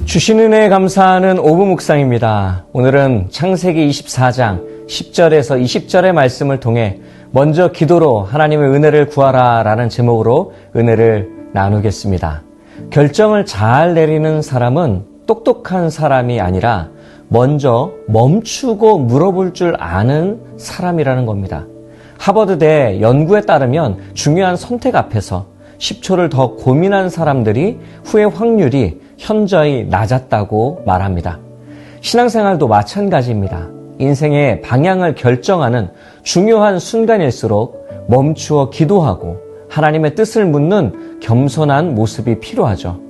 주신 은혜에 감사하는 오부 묵상입니다. 오늘은 창세기 24장 10절에서 20절의 말씀을 통해 먼저 기도로 하나님의 은혜를 구하라 라는 제목으로 은혜를 나누겠습니다. 결정을 잘 내리는 사람은 똑똑한 사람이 아니라 먼저 멈추고 물어볼 줄 아는 사람이라는 겁니다. 하버드대 연구에 따르면 중요한 선택 앞에서 10초를 더 고민한 사람들이 후회 확률이 현저히 낮았다고 말합니다. 신앙생활도 마찬가지입니다. 인생의 방향을 결정하는 중요한 순간일수록 멈추어 기도하고 하나님의 뜻을 묻는 겸손한 모습이 필요하죠.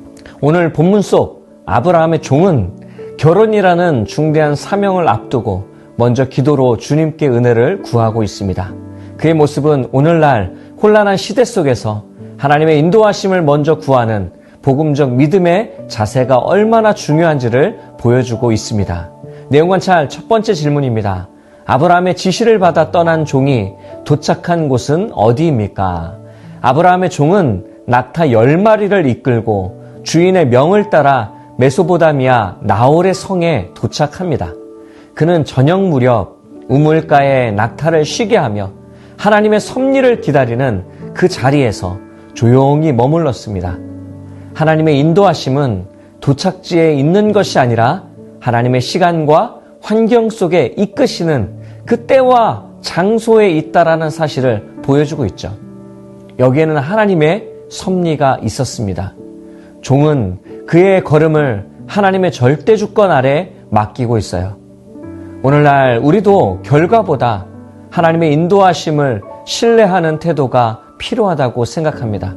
오늘 본문 속 아브라함의 종은 결혼이라는 중대한 사명을 앞두고 먼저 기도로 주님께 은혜를 구하고 있습니다. 그의 모습은 오늘날 혼란한 시대 속에서 하나님의 인도하심을 먼저 구하는 복음적 믿음의 자세가 얼마나 중요한지를 보여주고 있습니다. 내용 관찰 첫 번째 질문입니다. 아브라함의 지시를 받아 떠난 종이 도착한 곳은 어디입니까? 아브라함의 종은 낙타 10마리를 이끌고 주인의 명을 따라 메소포타미아 나홀의 성에 도착합니다. 그는 저녁 무렵 우물가에 낙타를 쉬게 하며 하나님의 섭리를 기다리는 그 자리에서 조용히 머물렀습니다. 하나님의 인도하심은 도착지에 있는 것이 아니라 하나님의 시간과 환경 속에 이끄시는 그 때와 장소에 있다라는 사실을 보여주고 있죠. 여기에는 하나님의 섭리가 있었습니다. 종은 그의 걸음을 하나님의 절대 주권 아래 맡기고 있어요. 오늘날 우리도 결과보다 하나님의 인도하심을 신뢰하는 태도가 필요하다고 생각합니다.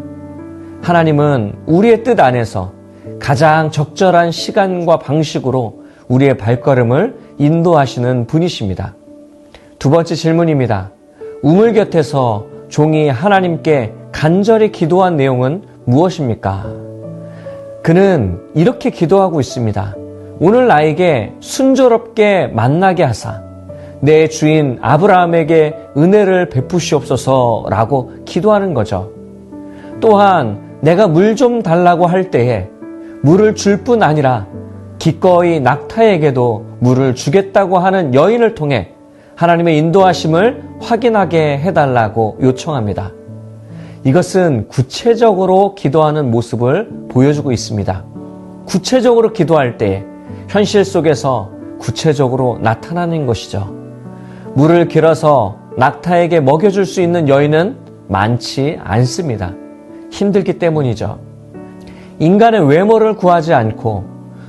하나님은 우리의 뜻 안에서 가장 적절한 시간과 방식으로 우리의 발걸음을 인도하시는 분이십니다. 두 번째 질문입니다. 우물 곁에서 종이 하나님께 간절히 기도한 내용은 무엇입니까? 그는 이렇게 기도하고 있습니다. 오늘 나에게 순조롭게 만나게 하사 내 주인 아브라함에게 은혜를 베푸시옵소서라고 기도하는 거죠. 또한 내가 물 좀 달라고 할 때에 물을 줄 뿐 아니라 기꺼이 낙타에게도 물을 주겠다고 하는 여인을 통해 하나님의 인도하심을 확인하게 해달라고 요청합니다. 이것은 구체적으로 기도하는 모습을 보여주고 있습니다. 구체적으로 기도할 때 현실 속에서 구체적으로 나타나는 것이죠. 물을 길어서 낙타에게 먹여줄 수 있는 여인은 많지 않습니다. 힘들기 때문이죠. 인간의 외모를 구하지 않고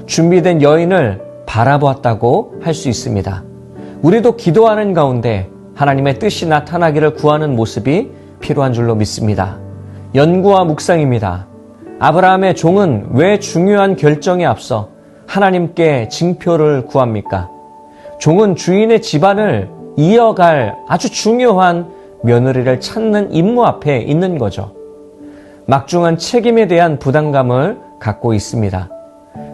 준비된 여인을 바라보았다고 할 수 있습니다. 우리도 기도하는 가운데 하나님의 뜻이 나타나기를 구하는 모습이 필요한 줄로 믿습니다. 연구와 묵상입니다. 아브라함의 종은 왜 중요한 결정에 앞서 하나님께 징표를 구합니까? 종은 주인의 집안을 이어갈 아주 중요한 며느리를 찾는 임무 앞에 있는 거죠. 막중한 책임에 대한 부담감을 갖고 있습니다.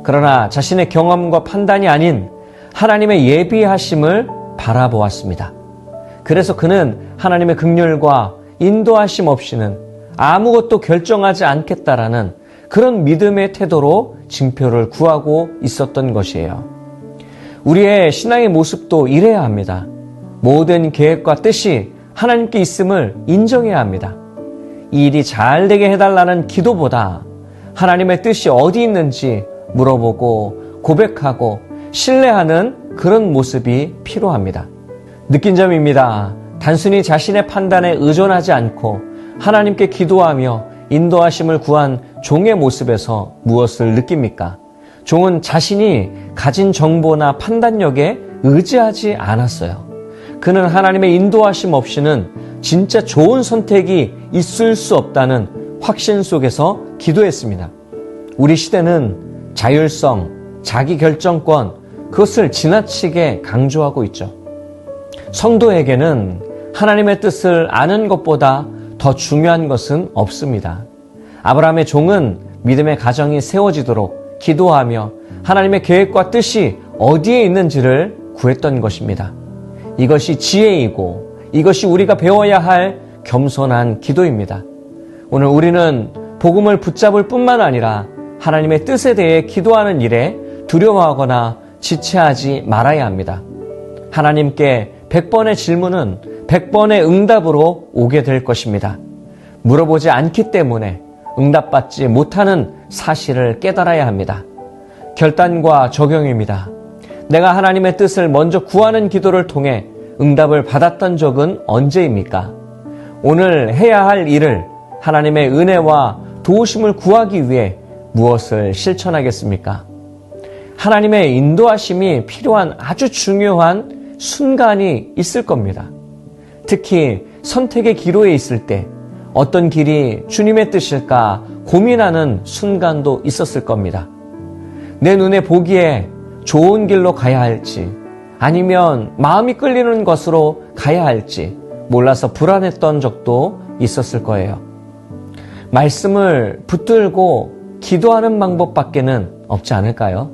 그러나 자신의 경험과 판단이 아닌 하나님의 예비하심을 바라보았습니다. 그래서 그는 하나님의 긍휼과 인도하심 없이는 아무것도 결정하지 않겠다라는 그런 믿음의 태도로 징표를 구하고 있었던 것이에요. 우리의 신앙의 모습도 이래야 합니다. 모든 계획과 뜻이 하나님께 있음을 인정해야 합니다. 이 일이 잘 되게 해달라는 기도보다 하나님의 뜻이 어디 있는지 물어보고 고백하고 신뢰하는 그런 모습이 필요합니다. 느낀 점입니다. 단순히 자신의 판단에 의존하지 않고 하나님께 기도하며 인도하심을 구한 종의 모습에서 무엇을 느낍니까? 종은 자신이 가진 정보나 판단력에 의지하지 않았어요. 그는 하나님의 인도하심 없이는 진짜 좋은 선택이 있을 수 없다는 확신 속에서 기도했습니다. 우리 시대는 자율성, 자기결정권, 그것을 지나치게 강조하고 있죠. 성도에게는 하나님의 뜻을 아는 것보다 더 중요한 것은 없습니다. 아브라함의 종은 믿음의 가정이 세워지도록 기도하며 하나님의 계획과 뜻이 어디에 있는지를 구했던 것입니다. 이것이 지혜이고 이것이 우리가 배워야 할 겸손한 기도입니다. 오늘 우리는 복음을 붙잡을 뿐만 아니라 하나님의 뜻에 대해 기도하는 일에 두려워하거나 지체하지 말아야 합니다. 하나님께 100번의 질문은 100번의 응답으로 오게 될 것입니다. 물어보지 않기 때문에 응답받지 못하는 사실을 깨달아야 합니다. 결단과 적용입니다. 내가 하나님의 뜻을 먼저 구하는 기도를 통해 응답을 받았던 적은 언제입니까? 오늘 해야 할 일을 하나님의 은혜와 도우심을 구하기 위해 무엇을 실천하겠습니까? 하나님의 인도하심이 필요한 아주 중요한 순간이 있을 겁니다. 특히 선택의 기로에 있을 때 어떤 길이 주님의 뜻일까 고민하는 순간도 있었을 겁니다. 내 눈에 보기에 좋은 길로 가야 할지 아니면 마음이 끌리는 것으로 가야 할지 몰라서 불안했던 적도 있었을 거예요. 말씀을 붙들고 기도하는 방법밖에는 없지 않을까요?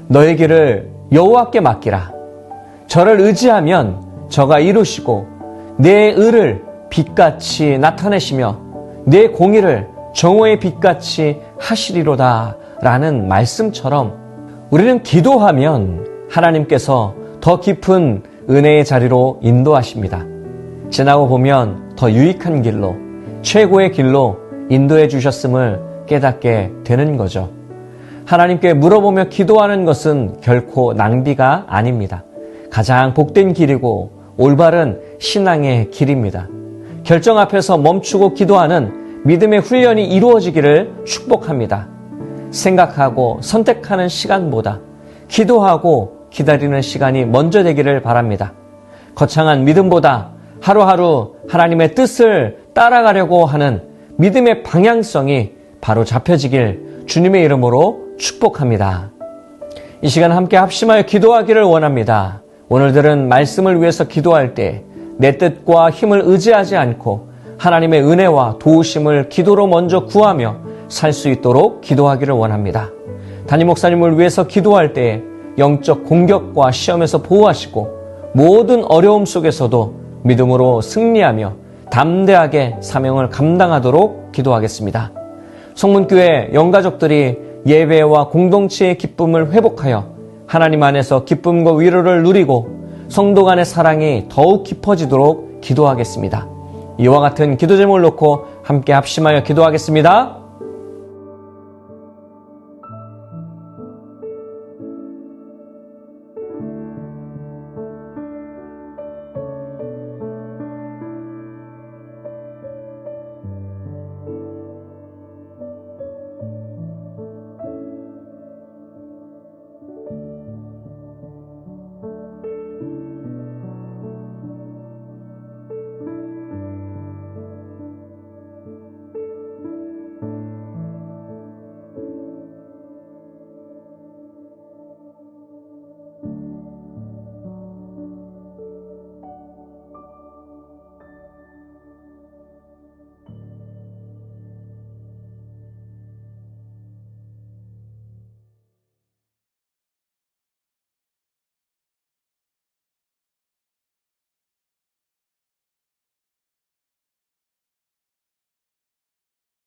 너의 길을 여호와께 맡기라. 저를 의지하면 저가 이루시고 내 의를 빛같이 나타내시며 내 공의를 정오의 빛같이 하시리로다 라는 말씀처럼 우리는 기도하면 하나님께서 더 깊은 은혜의 자리로 인도하십니다. 지나고 보면 더 유익한 길로, 최고의 길로 인도해 주셨음을 깨닫게 되는 거죠. 하나님께 물어보며 기도하는 것은 결코 낭비가 아닙니다. 가장 복된 길이고 올바른 신앙의 길입니다. 결정 앞에서 멈추고 기도하는 믿음의 훈련이 이루어지기를 축복합니다. 생각하고 선택하는 시간보다 기도하고 기다리는 시간이 먼저 되기를 바랍니다. 거창한 믿음보다 하루하루 하나님의 뜻을 따라가려고 하는 믿음의 방향성이 바로 잡혀지길 주님의 이름으로 축복합니다. 이 시간 함께 합심하여 기도하기를 원합니다. 오늘 들은 말씀을 위해서 기도할 때 내 뜻과 힘을 의지하지 않고 하나님의 은혜와 도우심을 기도로 먼저 구하며 살 수 있도록 기도하기를 원합니다. 담임 목사님을 위해서 기도할 때 영적 공격과 시험에서 보호하시고 모든 어려움 속에서도 믿음으로 승리하며 담대하게 사명을 감당하도록 기도하겠습니다. 성문교회 영가족들이 예배와 공동체의 기쁨을 회복하여 하나님 안에서 기쁨과 위로를 누리고 성도 간의 사랑이 더욱 깊어지도록 기도하겠습니다. 이와 같은 기도 제목을 놓고 함께 합심하여 기도하겠습니다.